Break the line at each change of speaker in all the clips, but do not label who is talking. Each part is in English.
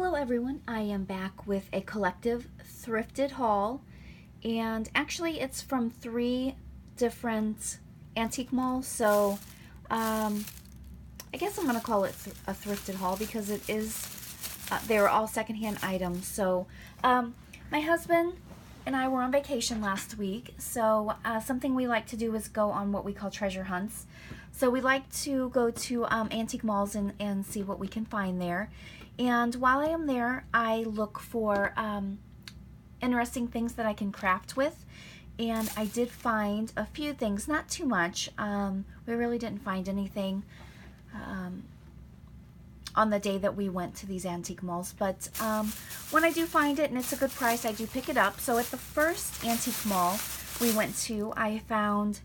Hello everyone, I am back with a collective thrifted haul, and actually it's from 3 different antique malls, so I guess I'm going to call it a thrifted haul because it is, they were all secondhand items. So my husband and I were on vacation last week, so something we like to do is go on what we call treasure hunts. So we like to go to antique malls and see what we can find there. And while I am there, I look for interesting things that I can craft with. And I did find a few things, not too much. We really didn't find anything on the day that we went to these antique malls. But when I do find it and it's a good price, I do pick it up. So at the first antique mall we went to, I found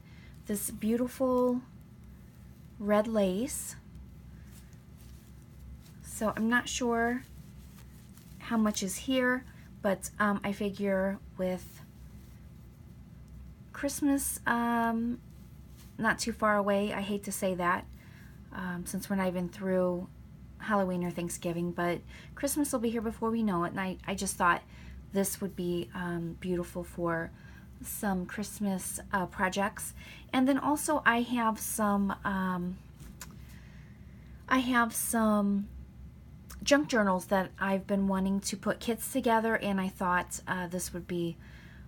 this beautiful red lace. So I'm not sure how much is here, but I figure with Christmas not too far away, I hate to say that since we're not even through Halloween or Thanksgiving, but Christmas will be here before we know it, and I just thought this would be beautiful for some Christmas projects. And then also I have some junk journals that I've been wanting to put kits together, and I thought this would be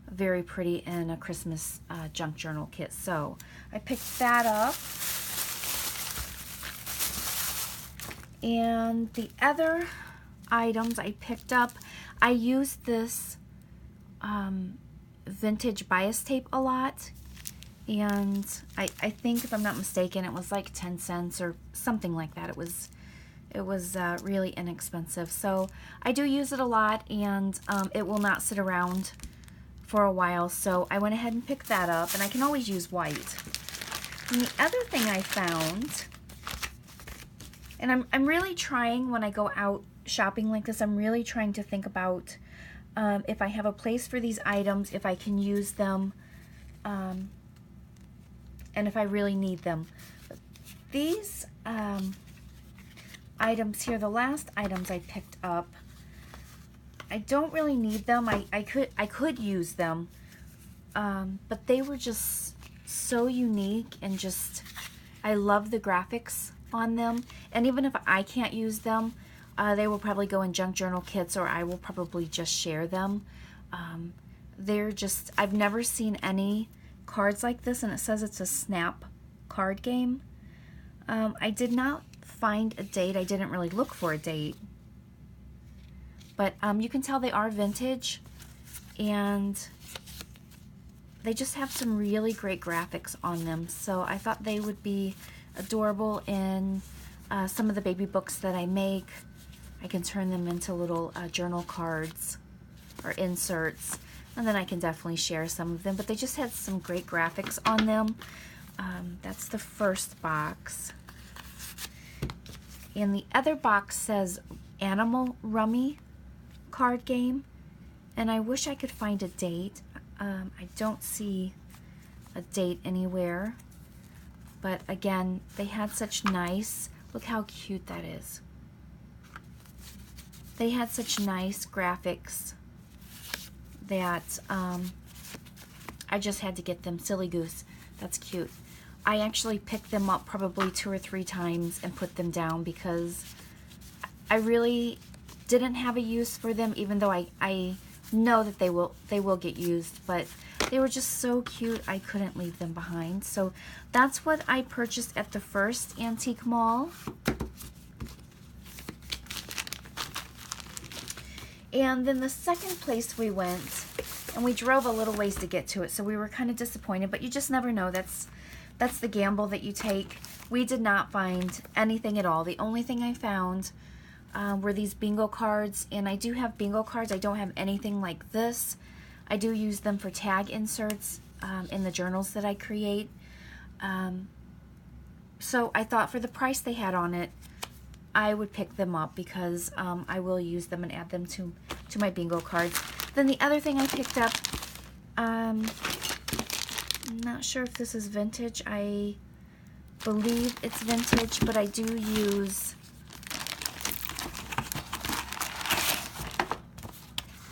very pretty in a Christmas junk journal kit. So I picked that up. And the other items I picked up, I used this vintage bias tape a lot, and I think, if I'm not mistaken, it was like 10 cents or something like that. It was really inexpensive. So I do use it a lot, and it will not sit around for a while, so I went ahead and picked that up, and I can always use white. And the other thing I found, and I'm really trying, when I go out shopping like this, I'm really trying to think about if I have a place for these items, if I can use them, and if I really need them. But these items here, the last items I picked up, I don't really need them. I could use them, but they were just so unique, and just, I love the graphics on them. And even if I can't use them, they will probably go in junk journal kits, or I will probably just share them. They're just, I've never seen any cards like this, and it says it's a snap card game. I did not find a date. I didn't really look for a date, but you can tell they are vintage, and they just have some really great graphics on them. So I thought they would be adorable in some of the baby books that I make. I can turn them into little journal cards or inserts, and then I can definitely share some of them. But they just had some great graphics on them. That's the first box. And the other box says Animal Rummy card game, and I wish I could find a date. I don't see a date anywhere, but again, they had such nice, look how cute that is. They had such nice graphics that I just had to get them. Silly goose, that's cute. I actually picked them up probably 2 or 3 times and put them down because I really didn't have a use for them, even though I know that they will get used, but they were just so cute I couldn't leave them behind. So that's what I purchased at the first antique mall. And then the second place we went, and we drove a little ways to get to it, so we were kind of disappointed, but you just never know. That's the gamble that you take. We did not find anything at all. The only thing I found were these bingo cards, and I do have bingo cards. I don't have anything like this. I do use them for tag inserts in the journals that I create. So I thought for the price they had on it, I would pick them up because I will use them and add them to my bingo cards. Then the other thing I picked up, I'm not sure if this is vintage. I believe it's vintage, but I do use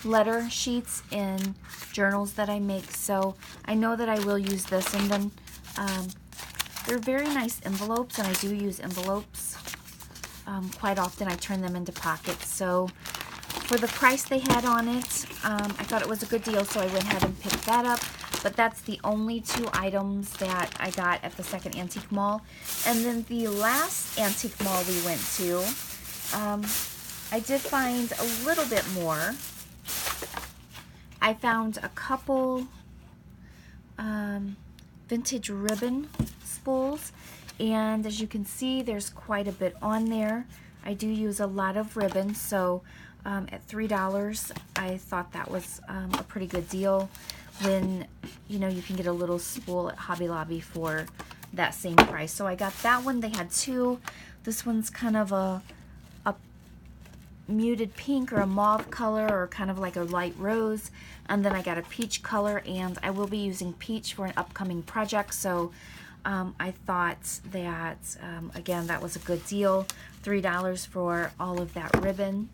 letter sheets in journals that I make, so I know that I will use this. And then they're very nice envelopes, and I do use envelopes quite often. I turn them into pockets, so for the price they had on it, I thought it was a good deal, so I went ahead and picked that up. But that's the only 2 items that I got at the second antique mall. And then the last antique mall we went to, I did find a little bit more. I found a couple vintage ribbon spools, and as you can see, there's quite a bit on there. I do use a lot of ribbon, so at $3, I thought that was a pretty good deal when, you know, you can get a little spool at Hobby Lobby for that same price. So I got that one. They had 2. This one's kind of a muted pink or a mauve color, or kind of like a light rose, and then I got a peach color, and I will be using peach for an upcoming project, so I thought that again, that was a good deal. $3 for all of that ribbon.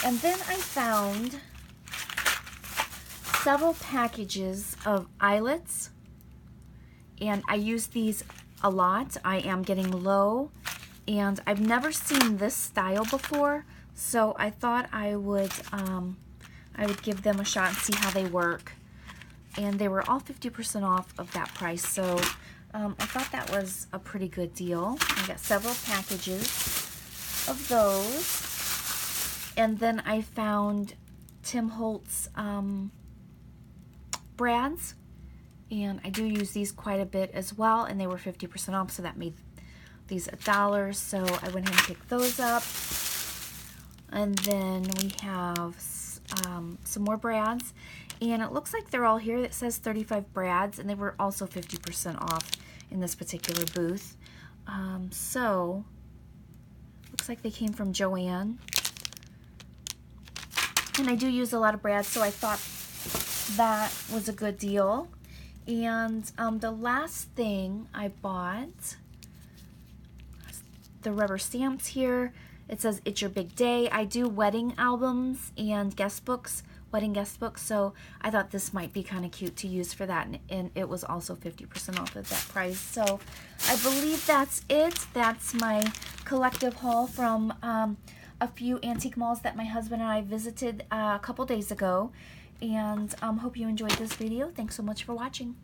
And then I found several packages of eyelets, and I use these a lot. I am getting low, and I've never seen this style before, so I thought I would give them a shot and see how they work. And they were all 50% off of that price, so I thought that was a pretty good deal. I got several packages of those. And then I found Tim Holtz brads, and I do use these quite a bit as well, and they were 50% off, so that made these $1, so I went ahead and picked those up. And then we have some more brads, and it looks like they're all here. That says 35 brads, and they were also 50% off in this particular booth. So looks like they came from Joann, and I do use a lot of brads, so I thought that was a good deal. And the last thing I bought, the rubber stamps here. It says it's your big day. I do wedding albums and guest books, wedding guest books, so I thought this might be kind of cute to use for that, and it was also 50% off at that price. So I believe that's it. That's my collective haul from a few antique malls that my husband and I visited a couple days ago, and hope you enjoyed this video. Thanks so much for watching.